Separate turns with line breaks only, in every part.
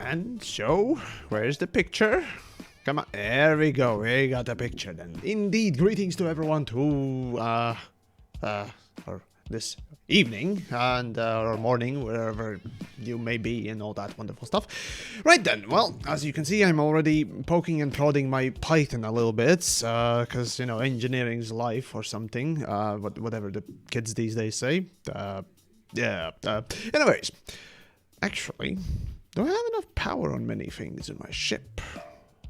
And so, where's the picture? Come on, there we go. We got the picture then. Indeed, greetings to everyone or this evening and or morning, wherever you may be, and all that wonderful stuff. Right then, well, as you can see, I'm already poking and prodding my Python a little bit, because, you know, engineering's life or something, whatever the kids these days say. Anyways, actually, do I have enough power on many things in my ship?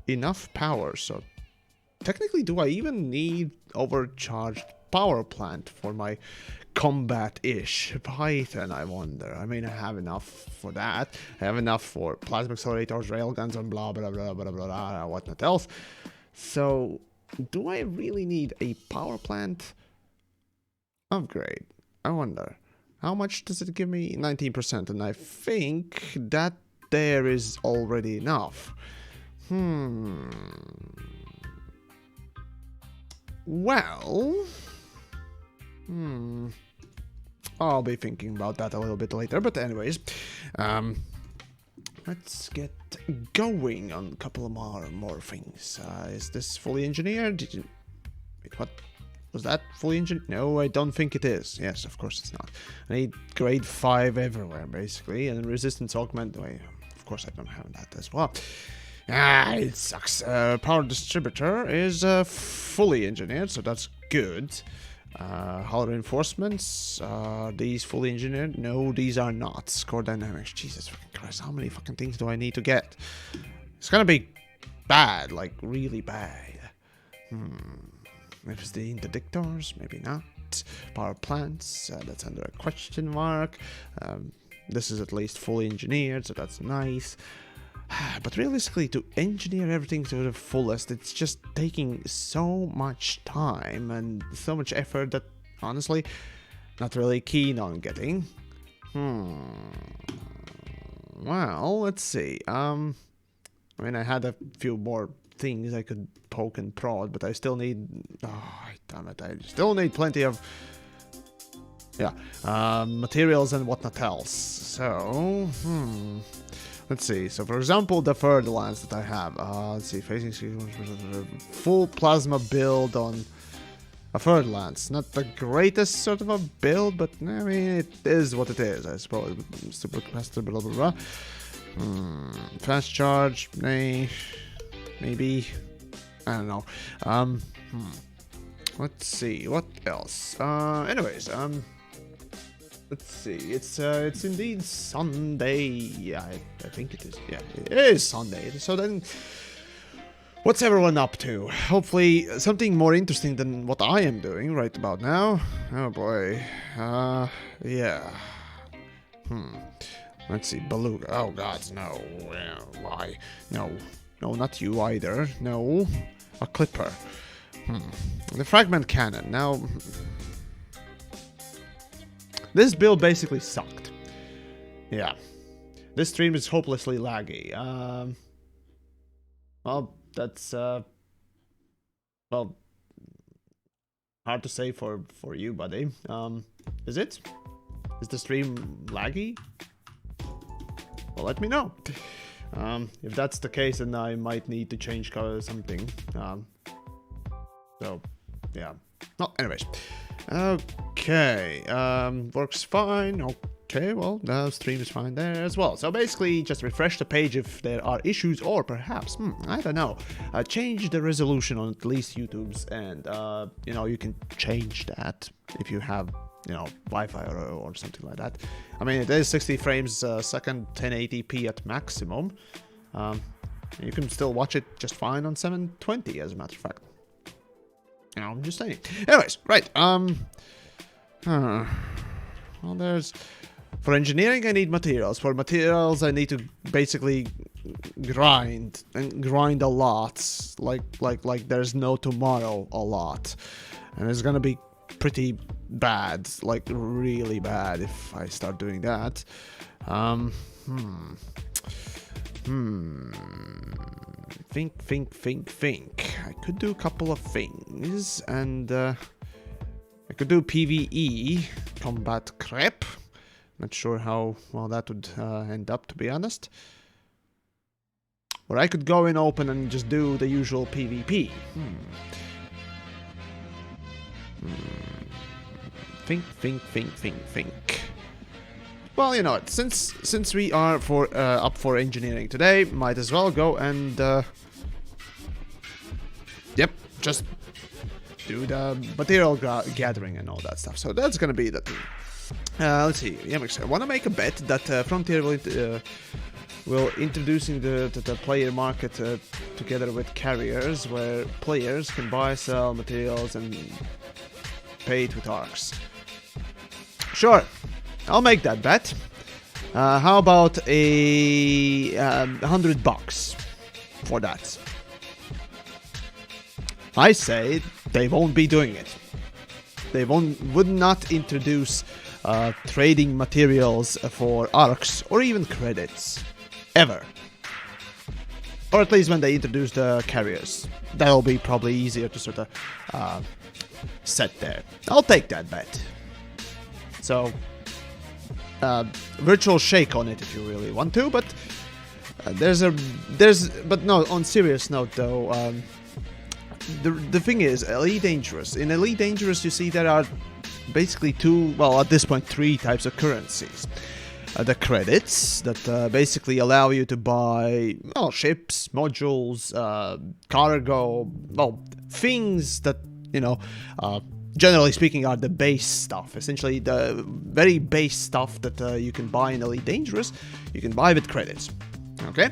Enough power, so technically, do I even need overcharged power plant for my combat-ish Python, I wonder? I mean, I have enough for that. I have enough for plasma accelerators, railguns, and blah, blah, blah, blah, blah, blah, whatnot else. So, do I really need a power plant upgrade? I wonder. How much does it give me? 19%, and I think that there is already enough. Well, I'll be thinking about that a little bit later, but anyways, let's get going on a couple of more things. Is this fully engineered? Wait, what? Was that fully engineered? No, I don't think it is. Yes, of course it's not. I need grade 5 everywhere, basically, and resistance augment. Wait, of course I don't have that as well. It sucks. Power distributor is fully engineered, so that's good. Hull reinforcements, are these fully engineered? No, these are not. Core dynamics, Jesus fucking Christ, how many fucking things do I need to get? It's gonna be bad, like really bad. Maybe it's the interdictors, maybe not. Power plants, that's under a question mark. This is at least fully engineered, so that's nice. But realistically, to engineer everything to the fullest, it's just taking so much time and so much effort that, honestly, not really keen on getting. Well, let's see. I mean, I had a few more things I could poke and prod, but I still need... Oh, damn it, I still need plenty of... materials and whatnot else. So, let's see. So, for example, the third lance that I have. Let's see. Facing full plasma build on a third lance. Not the greatest sort of a build, but I mean, it is what it is, I suppose. Super capacitor, blah, blah, blah. Fast charge, nay. Maybe. I don't know. Let's see. What else? Anyways, let's see. It's indeed Sunday. Yeah, I think it is. Yeah, it is Sunday. So then, what's everyone up to? Hopefully, something more interesting than what I am doing right about now. Oh boy. Yeah. Let's see. Beluga. Oh God, no. Why? No, not you either. No, a clipper. The fragment cannon. Now. This build basically sucked. Yeah. This stream is hopelessly laggy. Well, that's, well, hard to say for you, buddy. Is it? Is the stream laggy? Well, let me know. If that's the case, then I might need to change something. So, yeah. Well, anyways. Okay, works fine. Okay, well, the stream is fine there as well. So basically, just refresh the page if there are issues, or perhaps, I don't know, change the resolution on at least YouTube's, and, you know, you can change that if you have, you know, Wi-Fi or something like that. I mean, it is 60 frames a second, 1080p at maximum. You can still watch it just fine on 720, as a matter of fact. You know, I'm just saying. Anyways, right, well, there's... For engineering, I need materials. For materials, I need to basically grind, and grind a lot. Like there's no tomorrow a lot. And it's gonna be pretty bad, like really bad if I start doing that. Think. I could do a couple of things, and I could do PvE, combat crap. Not sure how well that would end up, to be honest. Or I could go in open and just do the usual PvP. Think. Well, you know what, since we are up for engineering today, might as well go and yep, just do the material gathering and all that stuff. So that's gonna be the thing. Let's see, TheYamiks, I want to make a bet that Frontier will introducing the player market together with carriers, where players can buy, sell materials and pay it with arcs. Sure, I'll make that bet. How about a $100 for that? I say they won't be doing it. They would not introduce trading materials for arcs or even credits. Ever. Or at least when they introduce the carriers. That'll be probably easier to sort of set there. I'll take that bet. So, virtual shake on it if you really want to, but but no, on serious note though, the thing is, Elite Dangerous. In Elite Dangerous, you see there are basically two, well, at this point, three types of currencies. The credits that basically allow you to buy, well, ships, modules, cargo, well, things that, you know, generally speaking are the base stuff. Essentially, the very base stuff that you can buy in Elite Dangerous, you can buy with credits. Okay,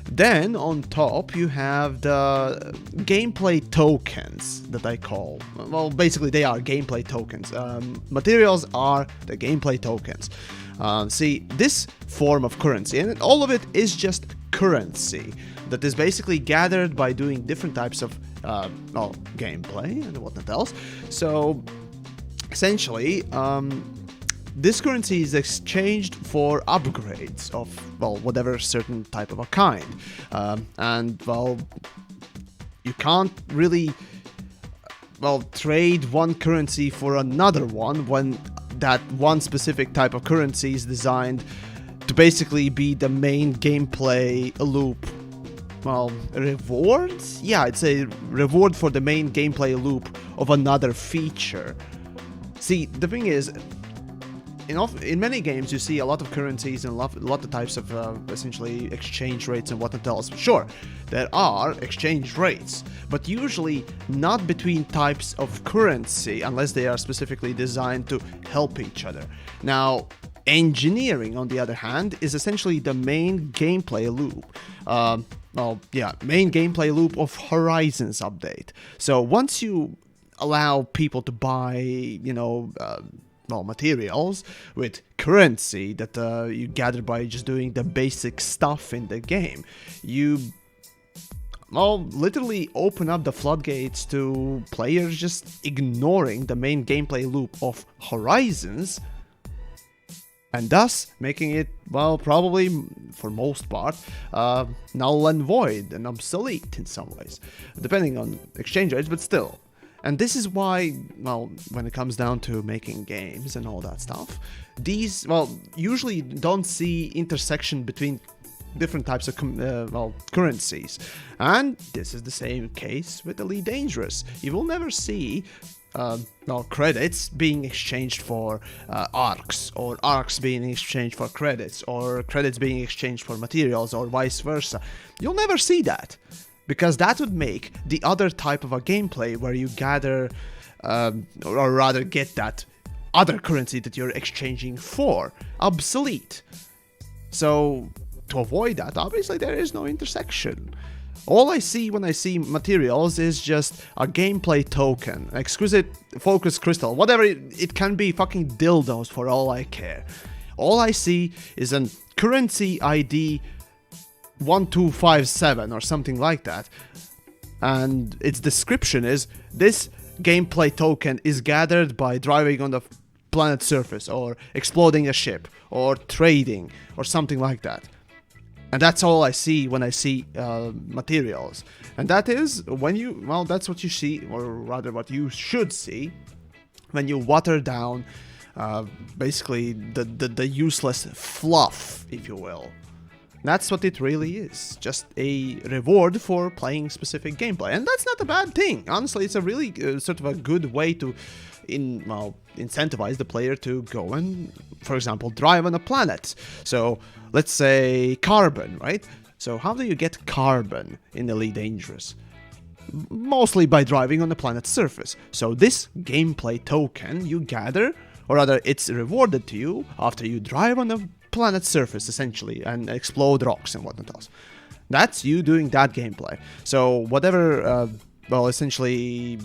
then on top you have the gameplay tokens that I call, well, basically they are gameplay tokens. Materials are the gameplay tokens. See, this form of currency, and all of it is just currency that is basically gathered by doing different types of well, gameplay and whatnot else. So essentially, this currency is exchanged for upgrades of, well, whatever certain type of a kind. And, well, you can't really, well, trade one currency for another one when that one specific type of currency is designed to basically be the main gameplay loop. Well, rewards? Yeah, it's a reward for the main gameplay loop of another feature. See, the thing is, in many games you see a lot of currencies and a lot of types of essentially exchange rates and whatnot else. Sure, there are exchange rates, but usually not between types of currency unless they are specifically designed to help each other. Now, engineering, on the other hand, is essentially the main gameplay loop. Well, yeah, main gameplay loop of Horizons update. So once you allow people to buy, you know, well, materials with currency that you gather by just doing the basic stuff in the game, you, well, literally open up the floodgates to players just ignoring the main gameplay loop of Horizons, and thus making it, well, probably for most part, null and void and obsolete in some ways, depending on exchange rates, but still. And this is why, well, when it comes down to making games and all that stuff, these, well, usually don't see intersection between different types of, well, currencies. And this is the same case with Elite Dangerous. You will never see, well, credits being exchanged for arcs, or arcs being exchanged for credits, or credits being exchanged for materials, or vice versa. You'll never see that. Because that would make the other type of a gameplay where you gather, or rather get that other currency that you're exchanging for, obsolete. So, to avoid that, obviously there is no intersection. All I see when I see materials is just a gameplay token, exquisite focus crystal, whatever it can be, fucking dildos for all I care. All I see is a currency ID 1257 or something like that, and its description is: this gameplay token is gathered by driving on the planet's surface, or exploding a ship, or trading, or something like that. And that's all I see when I see materials. And that is when you, well, that's what you see, or rather what you should see, when you water down basically the useless fluff, if you will. That's what it really is, just a reward for playing specific gameplay. And that's not a bad thing. Honestly, it's a really sort of a good way to incentivize the player to go and, for example, drive on a planet. So let's say carbon, right? So how do you get carbon in Elite Dangerous? Mostly by driving on the planet's surface. So this gameplay token you gather, or rather it's rewarded to you after you drive on the planet's surface essentially and explode rocks and whatnot else. That's you doing that gameplay. So whatever, well, essentially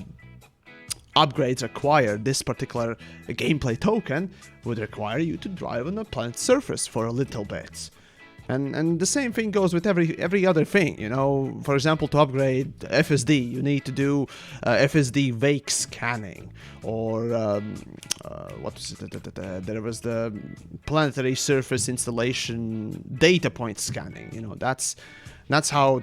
upgrades require this particular gameplay token would require you to drive on the planet's surface for a little bit. And the same thing goes with every other thing, you know. For example, to upgrade FSD, you need to do FSD wake scanning, or what was it? There was the planetary surface installation data point scanning. You know, that's how,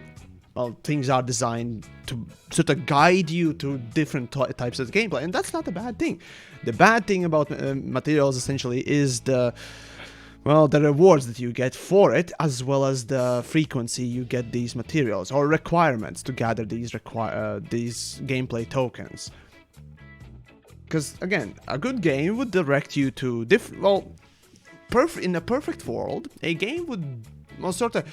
well, things are designed to sort of guide you to different types of gameplay, and that's not a bad thing. The bad thing about materials essentially is the rewards that you get for it, as well as the frequency you get these materials, or requirements to gather these gameplay tokens. Because, again, a good game would direct you to in a perfect world, a game would sort of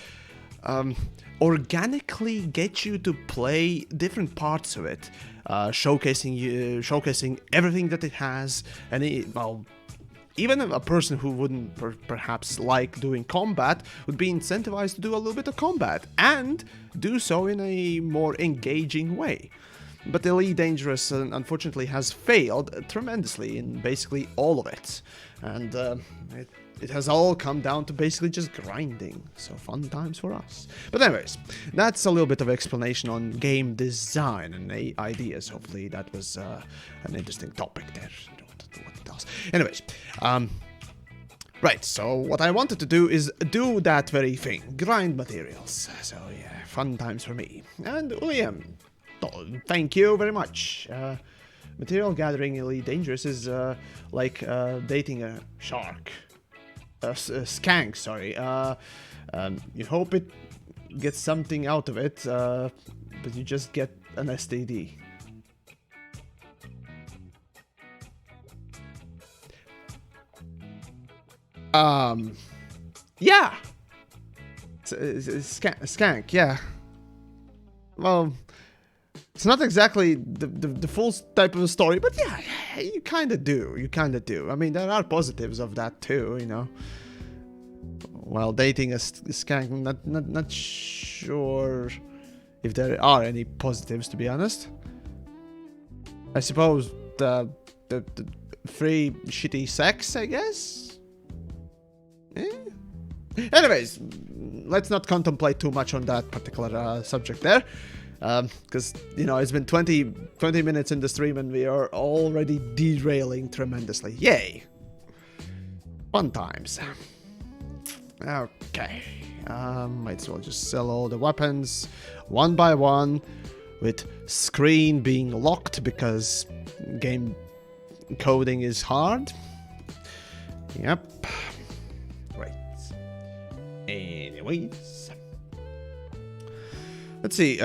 organically get you to play different parts of it, showcasing everything that it has, and even a person who wouldn't perhaps like doing combat would be incentivized to do a little bit of combat, and do so in a more engaging way. But Elite Dangerous, unfortunately, has failed tremendously in basically all of it. And it has all come down to basically just grinding. So fun times for us. But anyways, that's a little bit of explanation on game design and ideas. Hopefully that was an interesting topic there. Anyways, right, so what I wanted to do is do that very thing, grind materials. So yeah, fun times for me. And William, thank you very much. Material gathering Elite Dangerous is like dating a shark. A skank, sorry. You hope it gets something out of it, but you just get an STD. Yeah. Skank, yeah. Well, it's not exactly the full type of a story, but yeah, you kind of do. I mean, there are positives of that too, you know. While dating a skank, not sure if there are any positives, to be honest. I suppose the free shitty sex, I guess. Anyways, let's not contemplate too much on that particular subject there, because, you know, it's been 20 minutes in the stream and we are already derailing tremendously. Yay! Fun times. Okay, might as well just sell all the weapons one by one, with screen being locked because game coding is hard. Yep. Right. Anyways, let's see.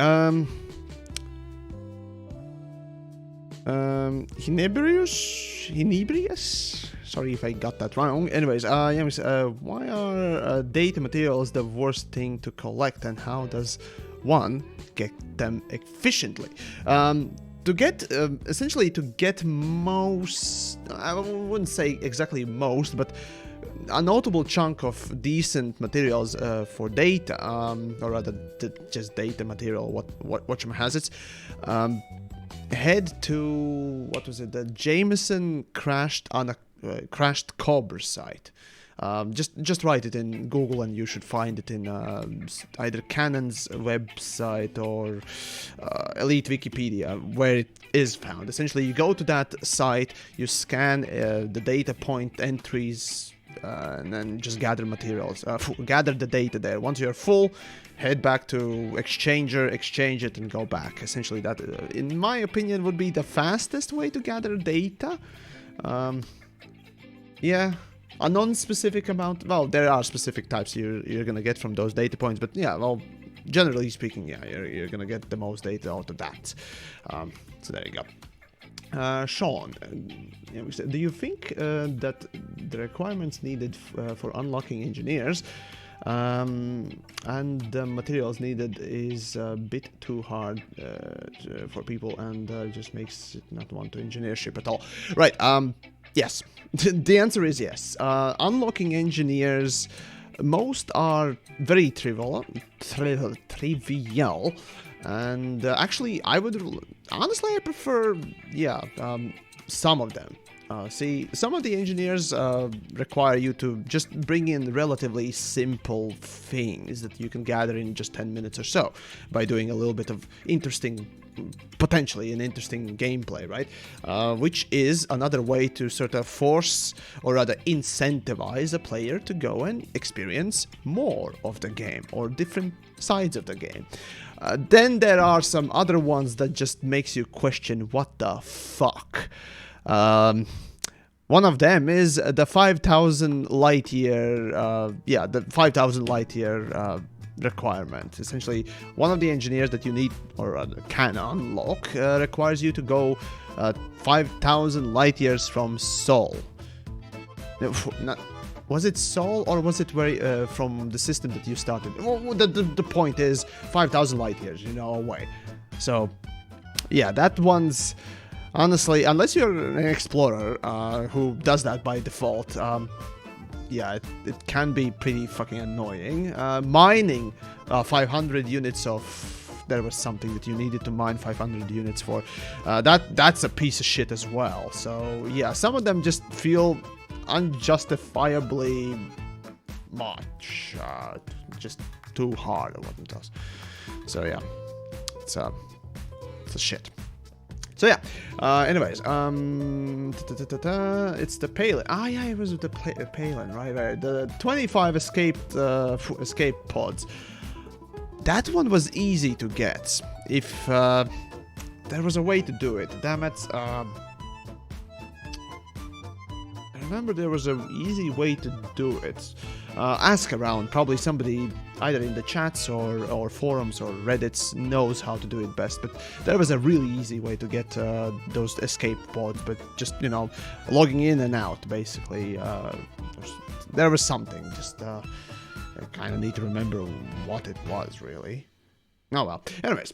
Henebrius? Sorry if I got that wrong. Anyways, why are data materials the worst thing to collect, and how does one get them efficiently? To get, essentially to get most, I wouldn't say exactly most, but a notable chunk of decent materials for data, or rather just data material, what has it, head to, what was it, the Jameson crashed Cobra site. Just write it in Google and you should find it in either Canon's website or Elite Wikipedia, where it is found. Essentially, you go to that site, you scan the data point entries, and then just gather materials, gather the data there. Once you're full, head back to Exchanger, exchange it, and go back. Essentially, that, in my opinion, would be the fastest way to gather data. Yeah. a non-specific amount. Well, there are specific types you're gonna get from those data points, but yeah, well, generally speaking, yeah, you're gonna get the most data out of that. So there you go. Sean, do you think that the requirements needed for unlocking engineers and the materials needed is a bit too hard for people and just makes it not want to engineer ship at all? Right, yes. The answer is yes. Unlocking engineers, most are very trivial, and actually honestly I prefer, yeah, some of them. See, some of the engineers require you to just bring in relatively simple things that you can gather in just 10 minutes or so by doing a little bit of potentially an interesting gameplay, right? Which is another way to sort of force, or rather incentivize a player to go and experience more of the game or different sides of the game. Then there are some other ones that just makes you question what the fuck. One of them is the 5,000 light year, the 5,000 light year requirement. Essentially, one of the engineers that you need or can unlock requires you to go 5,000 light years from Sol. Was it Sol or was it from the system that you started? Well, the point is 5,000 light years, away. So, yeah, that one's... Honestly, unless you're an explorer who does that by default, yeah, it can be pretty fucking annoying. Mining 500 units of... There was something that you needed to mine 500 units for. That's a piece of shit as well. So, yeah, some of them just feel unjustifiably much. Just too hard or what it does. So, yeah, it's a shit. So yeah, anyways, it's the Palin. Yeah, it was the Palin, right? The 25 escape pods. That one was easy to get if there was a way to do it. Damn it! I remember there was an easy way to do it. Ask around. Probably somebody either in the chats or forums or Reddits knows how to do it best. But there was a really easy way to get those escape pods. But just, logging in and out, basically. There was something. Just, I kind of need to remember what it was, really. Oh, well. Anyways,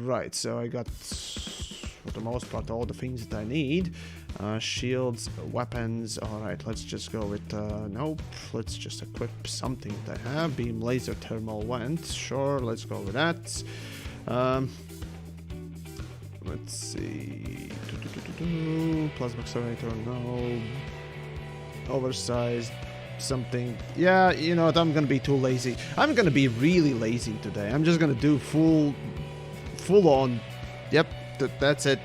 right, so I got... for the most part, all the things that I need. Shields, weapons. Alright, let's just go with... nope. Let's just equip something that I have. Beam, laser, thermal went. Sure, let's go with that. Let's see... Plasma accelerator, no. Oversized something. Yeah, you know what? I'm gonna be too lazy. I'm gonna be really lazy today. I'm just gonna do full on... Yep. That's it.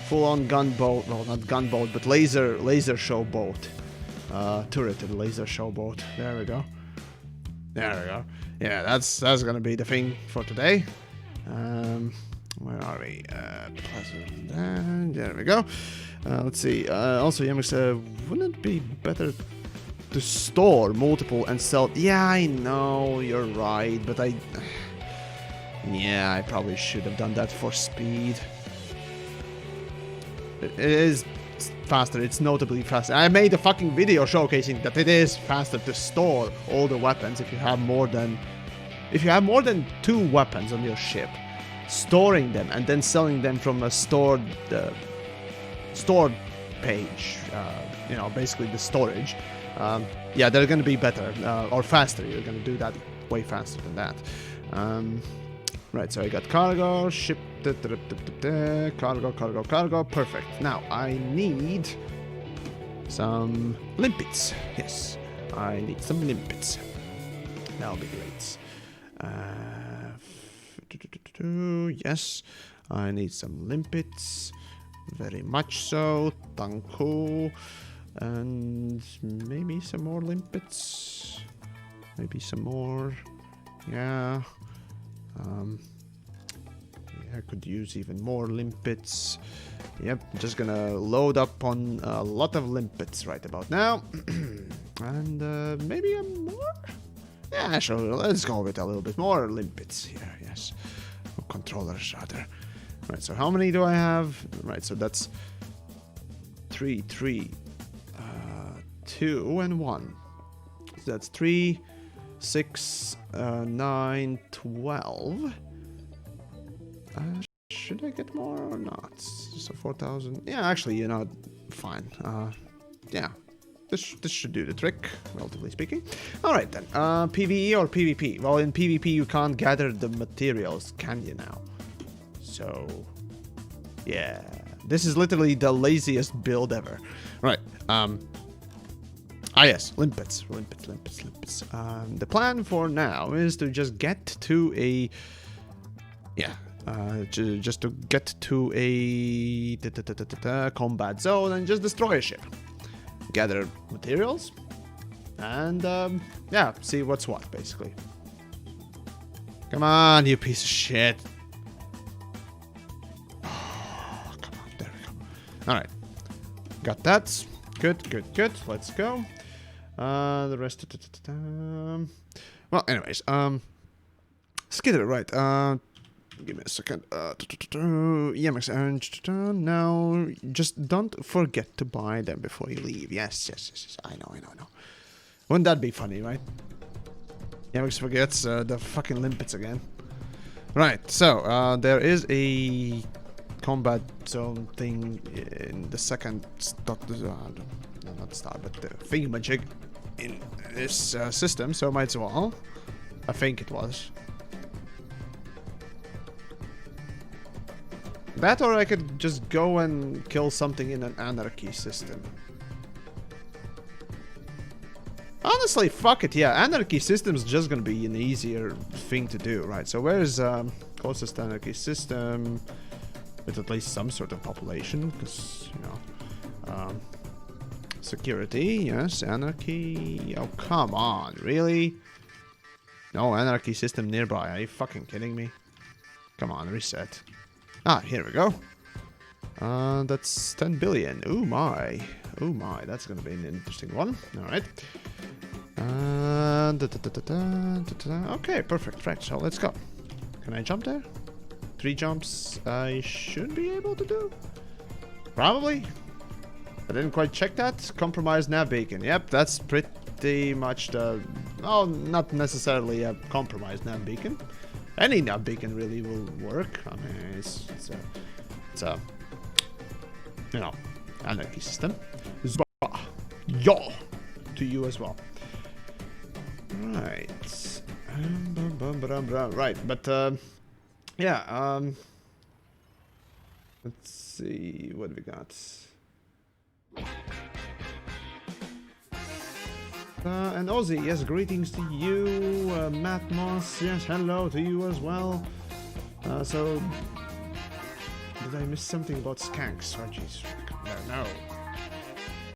Full-on gunboat. Well, not gunboat, but laser showboat. Turreted laser showboat. There we go. There we go. Yeah, that's gonna be the thing for today. Where are we? There we go. Let's see. Also, YamiKs, wouldn't it be better to store multiple and sell? Yeah, I know you're right, but yeah, I probably should have done that for speed. It is faster. It's notably faster. I made a fucking video showcasing that it is faster to store all the weapons if you have more than 2 weapons on your ship. Storing them and then selling them from a stored page. Basically the storage. Yeah, they're gonna be better or faster. You're gonna do that way faster than that. Right, so I got cargo, ship, cargo, perfect. Now, I need some limpets. Yes, I need some limpets. That'll be great. Yes, I need some limpets. Very much so. Tanku. And maybe some more limpets. Maybe some more. Yeah. I could use even more limpets. Yep, just gonna load up on a lot of limpets right about now. And maybe a more? Yeah, sure, let's go with a little bit more limpets here, yes. Or controllers, rather. Right, so how many do I have? Right, so that's 3, 2, and 1. So that's 3, 6, 9, 12. Should I get more or not? So 4,000. Yeah, actually, you know, fine. Yeah, this should do the trick, relatively speaking. All right then. PvE or PvP? Well, in PvP you can't gather the materials, can you now? So, yeah, this is literally the laziest build ever. Right. Yes, limpets. The plan for now is to just get to a, just to get to a combat zone and just destroy a ship, gather materials, and yeah, see what's what, basically. Come on, you piece of shit. Oh, come on, there we go. All right, got that. Good. Let's go. The rest. Well, anyways, Skidder, right? Give me a second. TheYamiks, and now just don't forget to buy them before you leave. Yes. I know. Wouldn't that be funny, right? TheYamiks forgets the fucking limpets again. Right. So there is a combat zone thing in the second not start, but the thingamajig in this system, so might as well. I think it was. That, or I could just go and kill something in an anarchy system. Honestly, fuck it, yeah. Anarchy system is just gonna be an easier thing to do, right? So where's closest anarchy system with at least some sort of population? Because, you know, security, yes, anarchy. Oh, come on, really? No anarchy system nearby. Are you fucking kidding me? Come on, reset. Ah, here we go. That's 10 billion. Oh my, that's gonna be an interesting one. All right. Okay, perfect. Right, so let's go. Can I jump there? 3 jumps I should be able to do. Probably. I didn't quite check that. Compromised nav beacon. Yep, that's pretty much the... Well, not necessarily a compromised nav beacon. Any nav beacon really will work. I mean, it's a you know, anarchy system. Yo! To you as well. Right. Right, but, yeah, let's see what we got. And Ozzy, yes, greetings to you. Matt Moss, yes, hello to you as well. So, did I miss something about skanks? Oh, jeez. No.